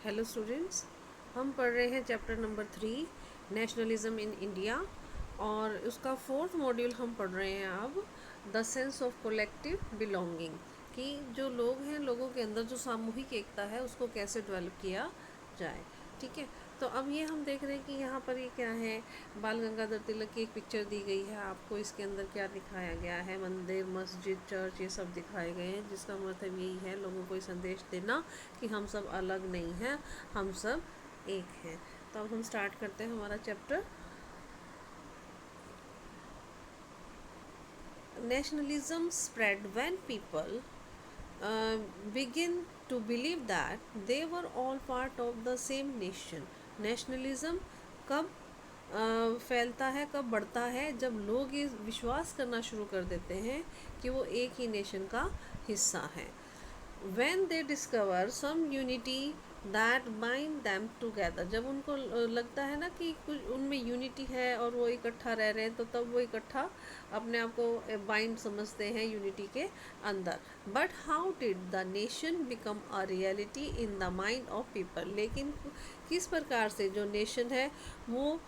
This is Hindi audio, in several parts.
हेलो स्टूडेंट्स, हम पढ़ रहे हैं chapter number 3 nationalism in India और उसका फोर्थ मॉड्यूल हम पढ़ रहे हैं अब the sense of collective belonging कि जो लोग हैं, लोगों के अंदर जो सामूहिक एकता है उसको कैसे डेवलप किया जाए। ठीक है, तो अब ये हम देख रहे हैं कि यहाँ पर ये क्या है, बाल गंगाधर तिलक की एक पिक्चर दी गई है आपको। इसके अंदर क्या दिखाया गया है, मंदिर, मस्जिद, चर्च, ये सब दिखाए गए हैं, जिसका मतलब यही है लोगों को ये संदेश देना कि हम सब अलग नहीं हैं, हम सब एक हैं। तो अब हम स्टार्ट करते हैं हमारा chapter. Nationalism spread when people begin to believe that they were all part of the same nation. Nationalism कब फैलता है, कब बढ़ता है, जब लोग ये विश्वास करना शुरू कर देते हैं कि वो एक ही नेशन का हिस्सा है। when they discover some unity that bind them together, जब उनको लगता है ना कि कुछ उनमें यूनिटी है और वो इकट्ठा रह रहे हैं, तो तब वो इकट्ठा अपने आप को बाइंड समझते हैं यूनिटी के अंदर। But how did the nation become a reality in the mind of people, लेकिन किस प्रकार से जो नेशन है वो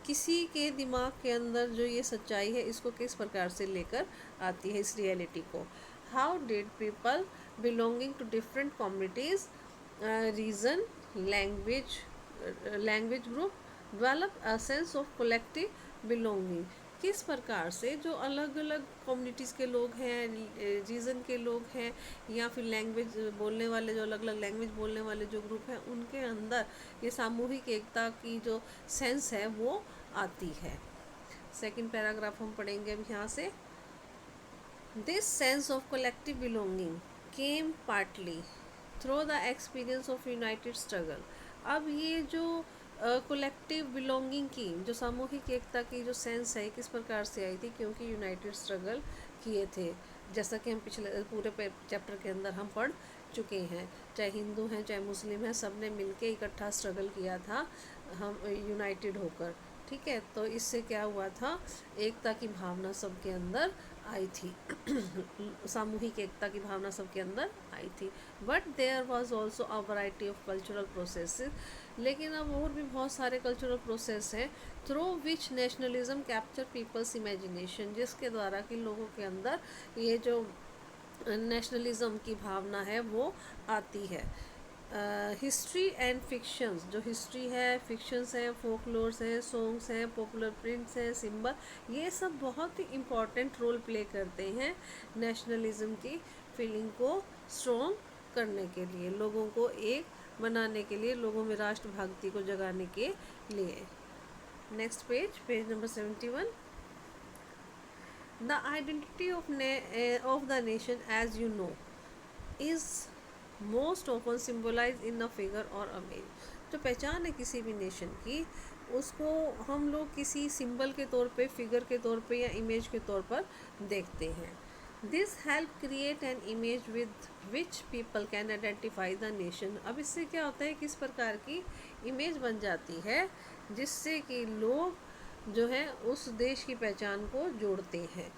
किसी के दिमाग के अंदर जो ये सच्चाई है इसको किस प्रकार से लेकर आती है, इस रियलिटी को। How did people belonging to different communities, region, language group develop a sense of collective belonging, किस प्रकार से जो अलग अलग कम्युनिटीज़ के लोग हैं, रीजन के लोग हैं, या फिर लैंग्वेज बोलने वाले, जो अलग अलग लैंग्वेज बोलने वाले जो ग्रुप हैं, उनके अंदर ये सामूहिक एकता की जो सेंस है वो आती है। सेकंड पैराग्राफ हम पढ़ेंगे अब यहाँ से। This sense of collective belonging came partly through the experience of united struggle. अब ये जो कलेक्टिव बिलोंगिंग की, जो सामूहिक एकता की जो सेंस है, किस प्रकार से आई थी, क्योंकि यूनाइटेड स्ट्रगल किए थे, जैसा कि हम पिछले पूरे चैप्टर के अंदर हम पढ़ चुके हैं। चाहे हिंदू हैं चाहे मुस्लिम हैं, सब ने मिलके इकट्ठा स्ट्रगल किया था, हम यूनाइटेड होकर। ठीक है, तो इससे क्या हुआ था, एकता की भावना सबके अंदर आई थी सामूहिक एकता की भावना सबके अंदर आई थी। But there was also a variety of cultural processes, लेकिन अब और भी बहुत सारे कल्चरल प्रोसेस हैं through which nationalism capture people's imagination, जिसके द्वारा कि लोगों के अंदर ये जो नेशनलिज्म की भावना है वो आती है। हिस्ट्री एंड फिक्शंस, जो हिस्ट्री है, फिक्शंस हैं, फोकलोर्स हैं, सॉन्ग्स हैं, पॉपुलर प्रिंट्स हैं, सिंबल, ये सब बहुत ही इम्पॉर्टेंट रोल प्ले करते हैं नेशनलिज्म की फीलिंग को स्ट्रॉन्ग करने के लिए, लोगों को एक बनाने के लिए, लोगों में राष्ट्रभक्ति को जगाने के लिए। Next page number 71। The identity of the nation as you know is most often symbolise in a figure और इमेज। जो पहचान है किसी भी नेशन की, उसको हम लोग किसी सिंबल के तौर पे, फिगर के तौर पे या इमेज के तौर पर देखते हैं। This help create an image with which people can identify the nation. अब इससे क्या होता है, किस प्रकार की इमेज बन जाती है जिससे कि लोग जो है उस देश की पहचान को जोड़ते हैं।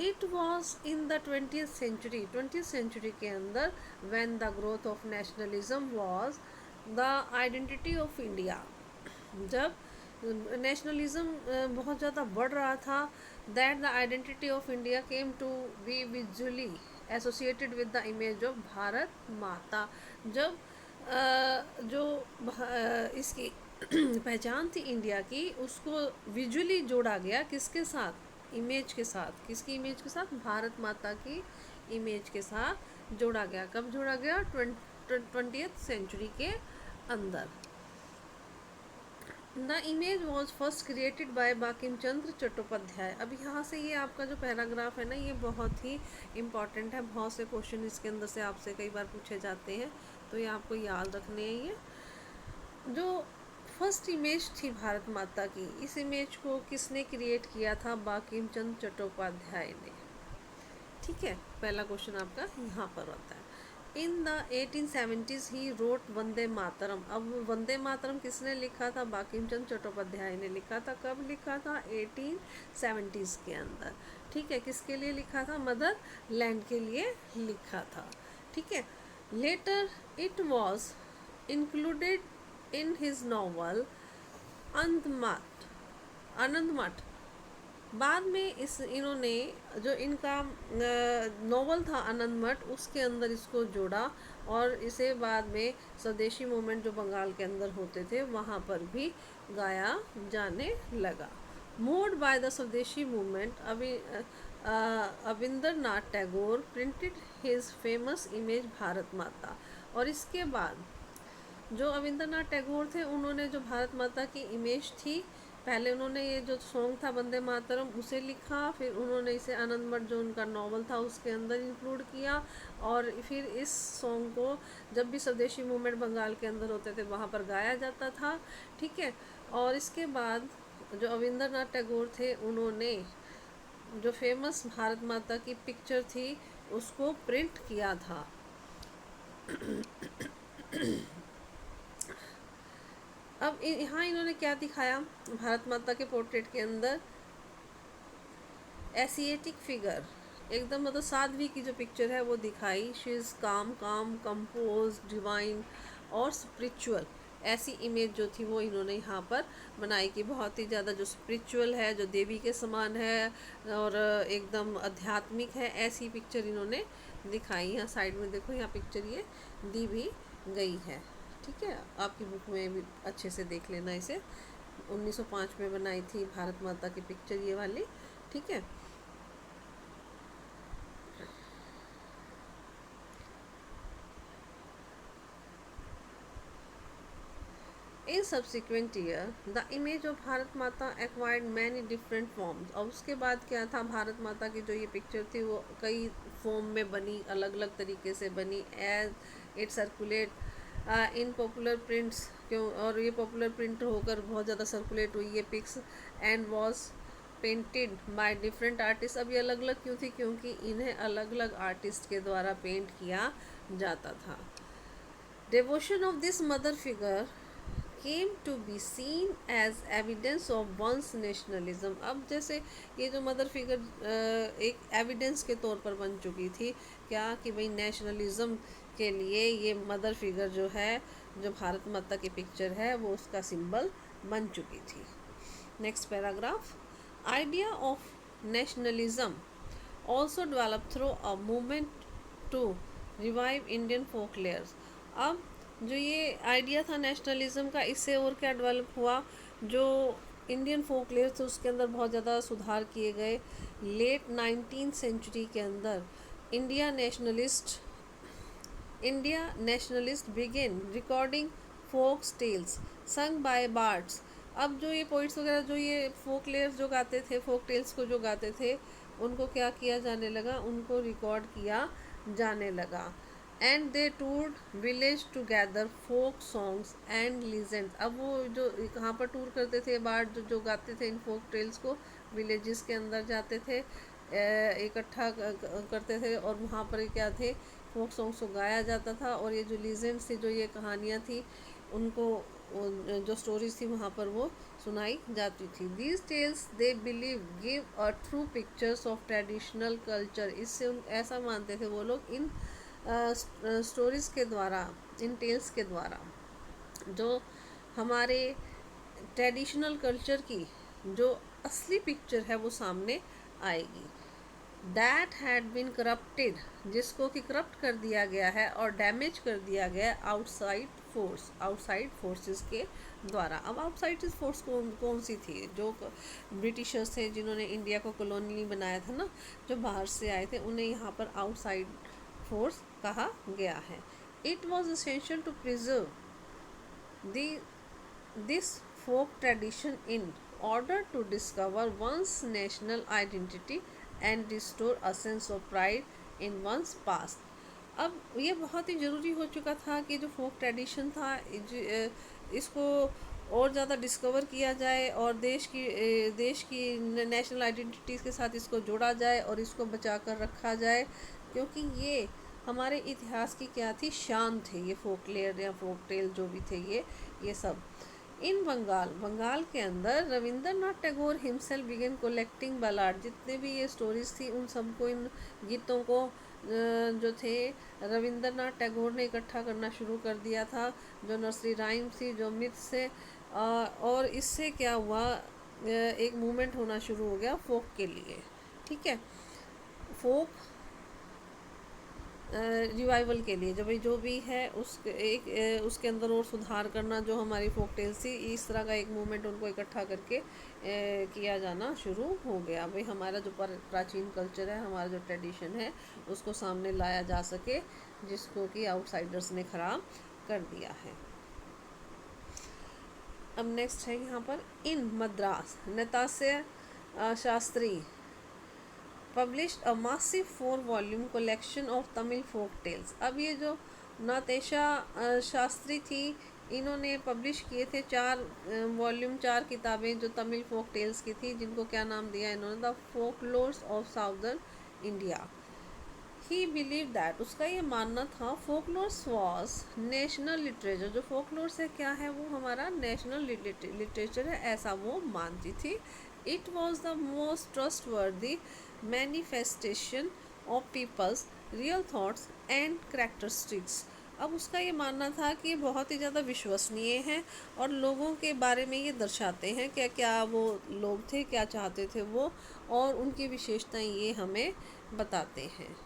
It was in the 20th century के अंदर when the growth of nationalism was the identity of India, जब नेशनलिज्म बहुत ज़्यादा बढ़ रहा था, that the identity of India came to be visually associated with the image of Bharat Mata. जब जो इसकी पहचान थी इंडिया की, उसको विजुअली जोड़ा गया किसके साथ, इमेज के साथ। किसकी इमेज के साथ, भारत माता की इमेज के साथ जोड़ा गया। कब जोड़ा गया, 20th सेंचुरी के अंदर। The image was first created by Bankim Chandra Chattopadhyay. अब यहाँ से ये आपका जो पैराग्राफ है ना, ये बहुत ही इम्पॉर्टेंट है, बहुत से क्वेश्चन इसके अंदर से आपसे कई बार पूछे जाते हैं, तो ये आपको याद रखने हैं। ये जो फर्स्ट इमेज थी भारत माता की, इस इमेज को किसने क्रिएट किया था, बाकिम चंद्र चट्टोपाध्याय ने। ठीक है, पहला क्वेश्चन आपका यहाँ पर होता है। In the 1870s he wrote Vande Mataram. अब वंदे मातरम किसने लिखा था, बाकिम चंद्र चट्टोपाध्याय ने लिखा था। कब लिखा था, 1870s के अंदर। ठीक है, किसके लिए लिखा था, मदर लैंड के लिए लिखा था। ठीक है, later it was included in his novel अंधमठ आनंदमठ। बाद में इस इन्होंने जो इनका नॉवल था आनंदमठ उसके अंदर इसको जोड़ा और इसे बाद में स्वदेशी मूवमेंट जो बंगाल के अंदर होते थे वहाँ पर भी गाया जाने लगा। Moved by the Swadeshi movement Abanindranath Tagore printed his famous image Bharat Mata. और इसके बाद जो अविंद्रनाथ टैगोर थे उन्होंने जो भारत माता की इमेज थी, पहले उन्होंने ये जो सॉन्ग था वंदे मातरम उसे लिखा, फिर उन्होंने इसे आनंदमठ जो उनका नॉवल था उसके अंदर इंक्लूड किया और फिर इस सॉन्ग को जब भी स्वदेशी मूवमेंट बंगाल के अंदर होते थे वहाँ पर गाया जाता था। ठीक है। और इसके बाद जो अविंद्रनाथ टैगोर थे उन्होंने जो फेमस भारत माता की पिक्चर थी उसको प्रिंट किया था। अब यहाँ इन्होंने क्या दिखाया भारत माता के पोर्ट्रेट के अंदर, एशिएटिक फिगर एकदम मतलब साध्वी की जो पिक्चर है वो दिखाई। शी इज़ काम कंपोज डिवाइन और स्पिरिचुअल, ऐसी इमेज जो थी वो इन्होंने यहाँ पर बनाई कि बहुत ही ज़्यादा जो स्पिरिचुअल है, जो देवी के समान है और एकदम आध्यात्मिक है, ऐसी पिक्चर इन्होंने दिखाई। यहाँ साइड में देखो, यहाँ पिक्चर ये दी भी गई है। ठीक है, आपकी बुक में भी अच्छे से देख लेना इसे। 1905 में बनाई थी भारत माता की पिक्चर ये वाली। ठीक है। In subsequent year the image of Bharat माता एक्वायर्ड मैनी डिफरेंट फॉर्म्स। और उसके बाद क्या था, भारत माता की जो ये पिक्चर थी वो कई फॉर्म में बनी, अलग अलग तरीके से बनी। As it circulate in popular prints, क्यों, और ये पॉपुलर प्रिंट होकर बहुत ज़्यादा सर्कुलेट हुई ये pics, and was painted by different artist. अब ये अलग अलग क्यों थी, क्योंकि इन्हें अलग अलग आर्टिस्ट के द्वारा पेंट किया जाता था। Devotion of this mother figure came to be seen as evidence of one's nationalism। अब जैसे ये जो मदर फिगर एक एविडेंस के तौर पर बन चुकी थी, क्या कि भाई नेशनलिज्म के लिए ये मदर फिगर जो है, जो भारत माता की पिक्चर है वो उसका सिंबल बन चुकी थी। Next paragraph, idea of nationalism also develop through a movement to revive Indian folklores. अब जो ये आइडिया था नेशनलिज्म का, इससे और क्या डेवलप हुआ, जो इंडियन फोकलेयर थे उसके अंदर बहुत ज़्यादा सुधार किए गए। लेट 19th सेंचुरी के अंदर India nationalist begin recording folk tales sung by bards. अब जो ये पोइट्स वगैरह जो ये फोकलेयर्स जो गाते थे, फोक टेल्स को जो गाते थे, उनको क्या किया जाने लगा, उनको रिकॉर्ड किया जाने लगा। And they toured village to gather folk songs and legends. अब वो जो कहाँ पर टूर करते थे, बार जो गाते थे इन फोक टेल्स को, विलेजेस के अंदर जाते थे, इकट्ठा करते थे और वहाँ पर क्या थे, फोक सॉन्ग्स को गाया जाता था। और ये जो लीजेंड्स थी, जो ये कहानियाँ थी, उनको जो स्टोरीज थी वहाँ पर वो सुनाई जाती थी। These tales they believe give a true pictures of traditional culture. इससे ऐसा मानते थे वो लोग, इन स्टोरीज़ के द्वारा, इन टेल्स के द्वारा जो हमारे ट्रेडिशनल कल्चर की जो असली पिक्चर है वो सामने आएगी। दैट हैड बीन करप्टेड, जिसको कि करप्ट कर दिया गया है और डैमेज कर दिया गया है आउटसाइड फोर्सेस के द्वारा। अब आउटसाइड फोर्स कौन सी थी, जो ब्रिटिशर्स थे जिन्होंने इंडिया को कॉलोनी बनाया था ना, जो बाहर से आए थे, उन्हें यहाँ पर आउटसाइड फोर्स कहा गया है। It was essential to preserve this folk tradition in order to discover one's national identity and restore a sense of pride in one's past. अब ये बहुत ही ज़रूरी हो चुका था कि जो फोक ट्रेडिशन था इसको और ज़्यादा डिस्कवर किया जाए और देश की नेशनल आइडेंटिटीज़ के साथ इसको जोड़ा जाए और इसको बचा कर रखा जाए, क्योंकि ये हमारे इतिहास की क्या थी, शान थे ये फोकलेयर या फोक टेल जो भी थे ये सब। इन बंगाल के अंदर Rabindranath Tagore himself began collecting ballad. जितने भी ये स्टोरीज थी उन सबको, इन गीतों को जो थे रविंद्रनाथ टैगोर ने इकट्ठा करना शुरू कर दिया था, जो नर्सरी राइम थी, जो मिथ्स से, और इससे क्या हुआ, एक मूवमेंट होना शुरू हो गया फोक के लिए। ठीक है, फोक रिवाइवल के लिए, जो भाई जो भी है उसके अंदर और सुधार करना, जो हमारी फोक टेल्स थी, इस तरह का एक मूवमेंट उनको इकट्ठा करके किया जाना शुरू हो गया। भाई हमारा जो प्राचीन कल्चर है, हमारा जो ट्रेडिशन है, उसको सामने लाया जा सके, जिसको कि आउटसाइडर्स ने ख़राब कर दिया है। अब नेक्स्ट है यहाँ पर, in Madras Natesa Sastri published a massive 4 volume collection of Tamil folk tales. अब ये जो नातेशा शास्त्री थी, इन्होंने पब्लिश किए थे 4 वॉल्यूम, 4 किताबें जो तमिल फोक टेल्स की थी, जिनको क्या नाम दिया इन्होंने, the folklores of southern India. He believe that, उसका ये मानना था, फोकलोर्स वॉज नेशनल लिटरेचर, जो फोकलोर्स है क्या है, वो हमारा नेशनल लिटरेचर है, ऐसा वो मानती थी। It was the most trustworthy manifestation of people's real thoughts and characteristics. अब उसका ये मानना था कि ये बहुत ही ज़्यादा विश्वसनीय है और लोगों के बारे में ये दर्शाते हैं क्या क्या वो लोग थे, क्या चाहते थे वो, और उनकी विशेषताएं ये हमें बताते हैं।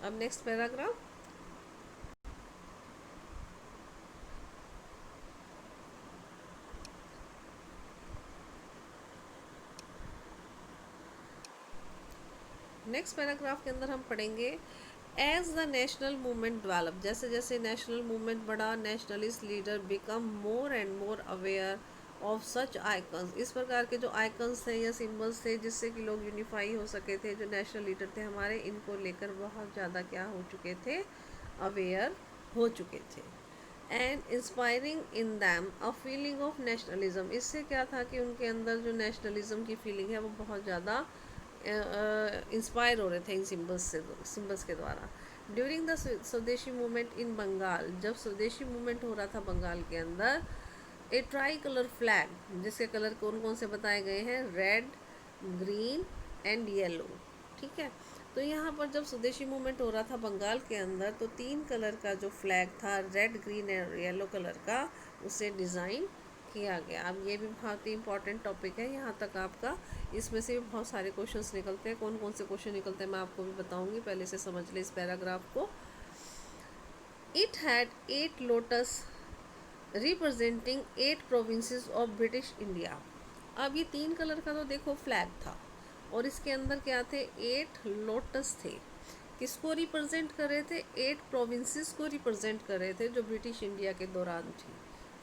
अब नेक्स्ट पैराग्राफ, नेक्स्ट पैराग्राफ के अंदर हम पढ़ेंगे, as the national movement develop, जैसे जैसे नेशनल मूवमेंट बढ़ा, nationalist leader become more and more aware of such icons. इस प्रकार के जो आइकन्स थे या सिंबल्स थे, जिससे कि लोग यूनिफाई हो सके थे, जो नेशनल लीडर थे हमारे, इनको लेकर बहुत ज़्यादा क्या हो चुके थे, अवेयर हो चुके थे। And inspiring in them a feeling of nationalism, इससे क्या था कि उनके अंदर जो नेशनलिज्म की फीलिंग है वो बहुत ज़्यादा इंस्पायर हो रहे थे इन सिंबल्स के द्वारा। During the Swadeshi movement in Bengal, जब स्वदेशी मूवमेंट हो रहा था बंगाल के अंदर, ए ट्राई कलर फ्लैग, जिसके कलर कौन कौन से बताए गए हैं, रेड, ग्रीन एंड येलो। ठीक है, तो यहाँ पर जब स्वदेशी मूवमेंट हो रहा था बंगाल के अंदर, तो 3 कलर का जो फ्लैग था, रेड, ग्रीन और येलो कलर का, उसे डिज़ाइन किया गया। अब ये भी बहुत ही इंपॉर्टेंट टॉपिक है, यहाँ तक आपका इसमें से भी बहुत सारे क्वेश्चंस निकलते हैं। कौन कौन से क्वेश्चन निकलते हैं मैं आपको भी बताऊंगी, पहले से समझ ले इस पैराग्राफ को। It had 8 lotus representing 8 provinces of British India. अब ये 3 कलर का तो देखो फ्लैग था, और इसके अंदर क्या थे, 8 लोटस थे। किसको रिप्रेजेंट कर रहे थे, 8 प्रोविंसेस को रिप्रेजेंट कर रहे थे, जो ब्रिटिश इंडिया के दौरान थी।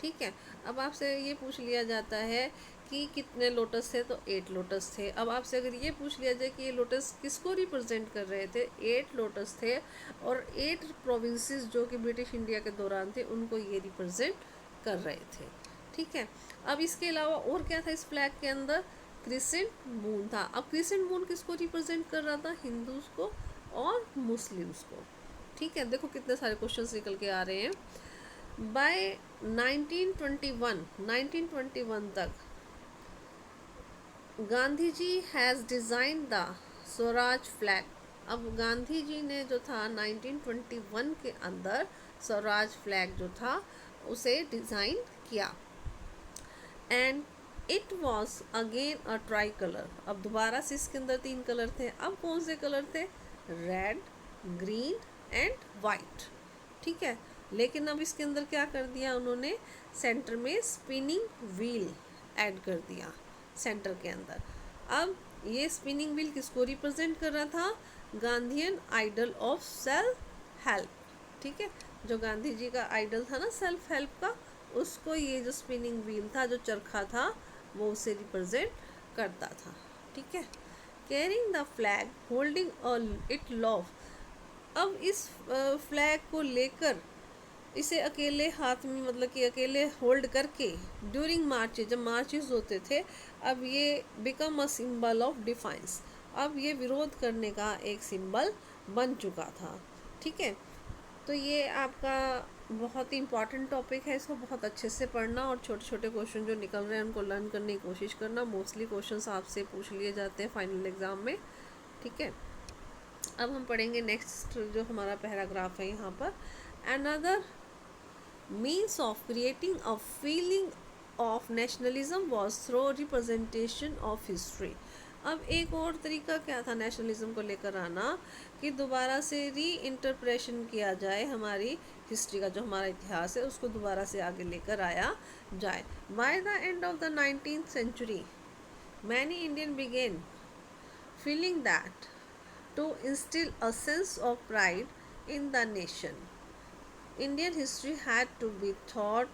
ठीक है, अब आपसे ये पूछ लिया जाता है कि कितने लोटस थे, तो 8 लोटस थे। अब आपसे अगर ये पूछ लिया जाए कि ये लोटस किसको रिप्रेजेंट कर रहे थे, 8 लोटस थे, और 8 प्रोविंसेस जो कि ब्रिटिश इंडिया के दौरान थे, उनको ये रिप्रेजेंट कर रहे थे। ठीक है, अब इसके अलावा और क्या था इस फ्लैग के अंदर, क्रिसेंट मून था। अब क्रिसेंट मून किसको रिप्रेजेंट कर रहा था, हिंदूज को और मुस्लिम्स को। ठीक है, देखो कितने सारे क्वेश्चंस निकल के आ रहे हैं। बाय 1921 तक Gandhi ji has design the Swaraj flag. अब गांधी जी ने जो था 1921 के अंदर स्वराज फ्लैग जो था उसे डिज़ाइन किया। And it was again a try colour. अब दोबारा से इसके अंदर 3 कलर थे। अब कौन से कलर थे, रेड, ग्रीन एंड वाइट। ठीक है, लेकिन अब इसके अंदर क्या कर दिया उन्होंने, सेंटर में स्पिनिंग व्हील ऐड कर दिया सेंटर के अंदर। अब ये स्पिनिंग व्हील किसको रिप्रेजेंट कर रहा था, Gandhian ideal of self help. ठीक है, जो गांधी जी का आइडल था ना सेल्फ हेल्प का, उसको ये जो स्पिनिंग व्हील था, जो चरखा था, वो उसे रिप्रेजेंट करता था। ठीक है, carrying the flag holding it loaf. अब इस फ्लैग को लेकर, इसे अकेले हाथ में, मतलब कि अकेले होल्ड करके, ड्यूरिंग मार्चेज, जब मार्चेज होते थे, अब ये become a symbol of defines. अब ये विरोध करने का एक सिंबल बन चुका था। ठीक है, तो ये आपका बहुत ही इम्पॉर्टेंट टॉपिक है, इसको बहुत अच्छे से पढ़ना और छोटे छोटे क्वेश्चन जो निकल रहे हैं उनको लर्न करने की कोशिश करना। मोस्टली क्वेश्चंस आपसे पूछ लिए जाते हैं फाइनल एग्ज़ाम में, ठीक है। अब हम पढ़ेंगे नेक्स्ट जो हमारा पैराग्राफ है यहाँ पर। Another means of creating a feeling of nationalism was through representation of history. अब एक और तरीका क्या था नेशनलिज्म को लेकर आना, कि दोबारा से री इंटरप्रेशन किया जाए हमारी हिस्ट्री का, जो हमारा इतिहास है उसको दोबारा से आगे लेकर आया जाए। By the end of the 19th century many Indian began feeling that to instill a sense of pride in the nation, Indian history had to be thought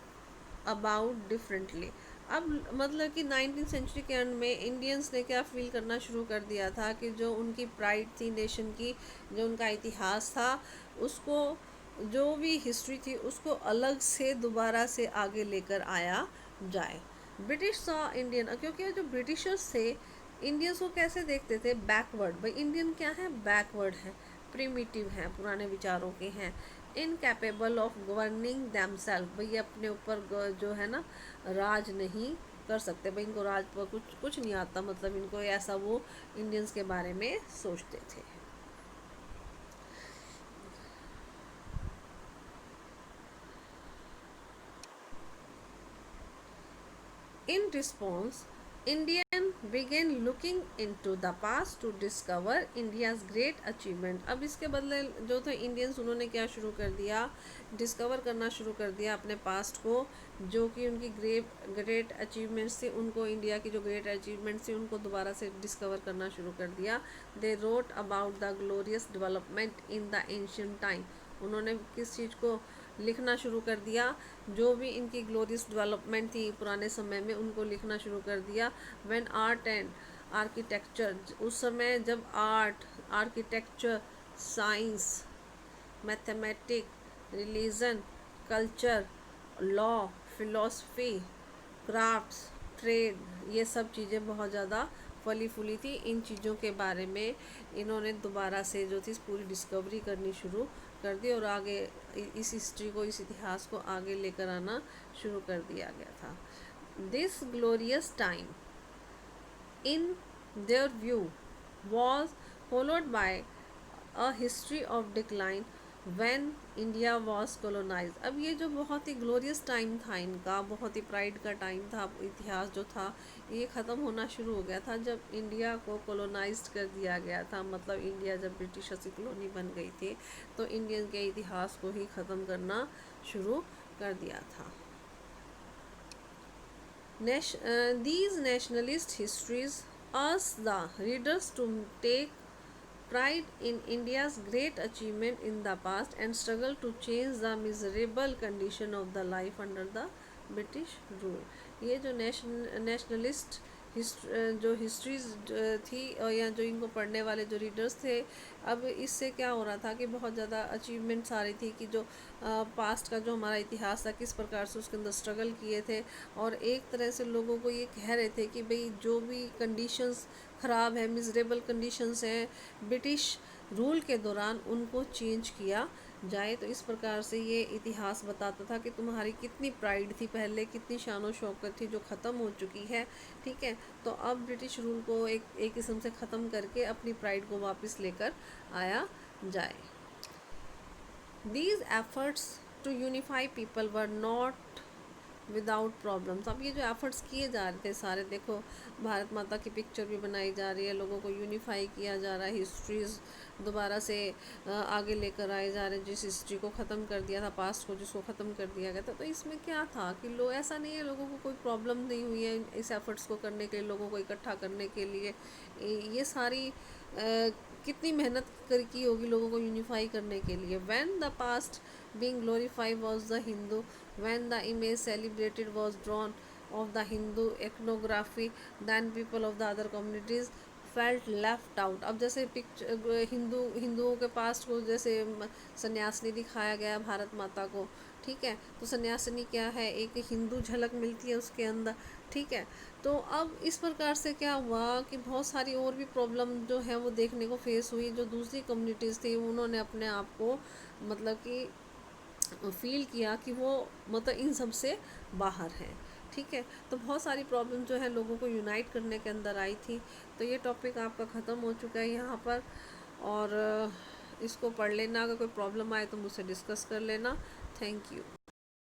about differently। अब मतलब कि 19th सेंचुरी के एंड में इंडियंस ने क्या फील करना शुरू कर दिया था कि जो उनकी प्राइड थी नेशन की, जो उनका इतिहास था, उसको जो भी हिस्ट्री थी उसको अलग से दोबारा से आगे लेकर आया जाए। ब्रिटिश सॉ इंडियन, क्योंकि जो ब्रिटिशर्स थे इंडियंस को कैसे देखते थे, बैकवर्ड। भाई इंडियन क्या है, बैकवर्ड है, प्रिमिटिव हैं, पुराने विचारों के हैं, इनकैपेबल ऑफ गवर्निंग दैमसेल्फ। भाई अपने ऊपर जो है ना राज नहीं कर सकते, भाई इनको राज पर कुछ कुछ नहीं आता, मतलब इनको ऐसा वो इंडियंस के बारे में सोचते थे। In response, Indian began looking into the past to discover India's great achievement। अब इसके बदले जो थे इंडियंस, उन्होंने क्या शुरू कर दिया, डिस्कवर करना शुरू कर दिया अपने पास्ट को, जो कि उनकी ग्रेट अचीवमेंट्स थी, उनको इंडिया की जो ग्रेट अचीवमेंट्स थी उनको दोबारा से डिस्कवर करना शुरू कर दिया। They wrote about the glorious development in the ancient time. उन्होंने किस चीज़ को लिखना शुरू कर दिया, जो भी इनकी ग्लोरियस डेवलपमेंट थी पुराने समय में उनको लिखना शुरू कर दिया। व्हेन आर्ट एंड आर्किटेक्चर, उस समय जब art, architecture, science, mathematic, religion, culture, law, philosophy, crafts, trade, ये सब चीज़ें बहुत ज़्यादा फली फूली थी। इन चीज़ों के बारे में इन्होंने दोबारा से जो थी पूरी डिस्कवरी करनी शुरू कर दी और आगे इस हिस्ट्री को, इस इतिहास को आगे लेकर आना शुरू कर दिया गया था। This glorious time in their view was followed by a history of decline when India was colonise. अब ये जो बहुत ही ग्लोरियस टाइम था इनका, बहुत ही प्राइड का टाइम था, इतिहास जो था ये ख़त्म होना शुरू हो गया था जब इंडिया को कोलोनाइज कर दिया गया था। मतलब इंडिया जब ब्रिटिशर्स की कॉलोनी बन गई थी तो इंडियन के इतिहास को ही ख़त्म करना शुरू कर दिया था। These nationalist histories ask the readers to take pride in India's great achievement in the past and struggle to change the miserable condition of the life under the British rule। ये जो नेशनलिस्ट जो हिस्ट्रीज थी या जो इनको पढ़ने वाले जो रीडर्स थे, अब इससे क्या हो रहा था कि बहुत ज़्यादा अचीवमेंट्स आ रही थी कि जो पास्ट का जो हमारा इतिहास था किस प्रकार से उसके अंदर स्ट्रगल किए थे, और एक तरह से लोगों को ये कह रहे थे कि भाई जो भी कंडीशंस ख़राब है, मिजरेबल कंडीशंस हैं ब्रिटिश रूल के दौरान, उनको चेंज किया जाए। तो इस प्रकार से ये इतिहास बताता था कि तुम्हारी कितनी प्राइड थी पहले, कितनी शानो शौकत थी जो ख़त्म हो चुकी है, ठीक है। तो अब ब्रिटिश रूल को एक किस्म से ख़त्म करके अपनी प्राइड को वापस लेकर आया जाए। These efforts to unify people were not without problems. अब ये जो एफर्ट्स किए जा रहे थे सारे, देखो भारत माता की पिक्चर भी बनाई जा रही है, लोगों को यूनिफाई किया जा रहा है, हिस्ट्रीज दोबारा से आगे लेकर आए जा रहे हैं, जिस हिस्ट्री को ख़त्म कर दिया था, पास्ट को जिसको ख़त्म कर दिया गया था। तो इसमें क्या था कि लोग, ऐसा नहीं है लोगों को कोई प्रॉब्लम नहीं हुई है इस एफर्ट्स को करने के लिए, लोगों को इकट्ठा करने के लिए। ये सारी कितनी मेहनत की होगी लोगों को यूनिफाई करने के लिए। When the past being glorified was the Hindu, when the image celebrated was drawn of the Hindu iconography, then people of the other communities felt left out। अब जैसे पिक्चर हिंदुओं के पास्ट को जैसे सन्यासिनी दिखाया गया भारत माता को, ठीक है, तो सन्यासिनी क्या है, एक हिंदू झलक मिलती है उसके अंदर, ठीक है। तो अब इस प्रकार से क्या हुआ कि बहुत सारी और भी प्रॉब्लम जो है वो देखने को फेस हुई। जो दूसरी कम्युनिटीज़ थी उन्होंने अपने आप को मतलब कि फील किया कि वो मतलब इन सब से बाहर है। ठीक है, तो बहुत सारी प्रॉब्लम जो है लोगों को यूनाइट करने के अंदर आई थी। तो ये टॉपिक आपका ख़त्म हो चुका है यहाँ पर, और इसको पढ़ लेना, अगर कोई प्रॉब्लम आए तो मुझसे डिस्कस कर लेना। Thank you.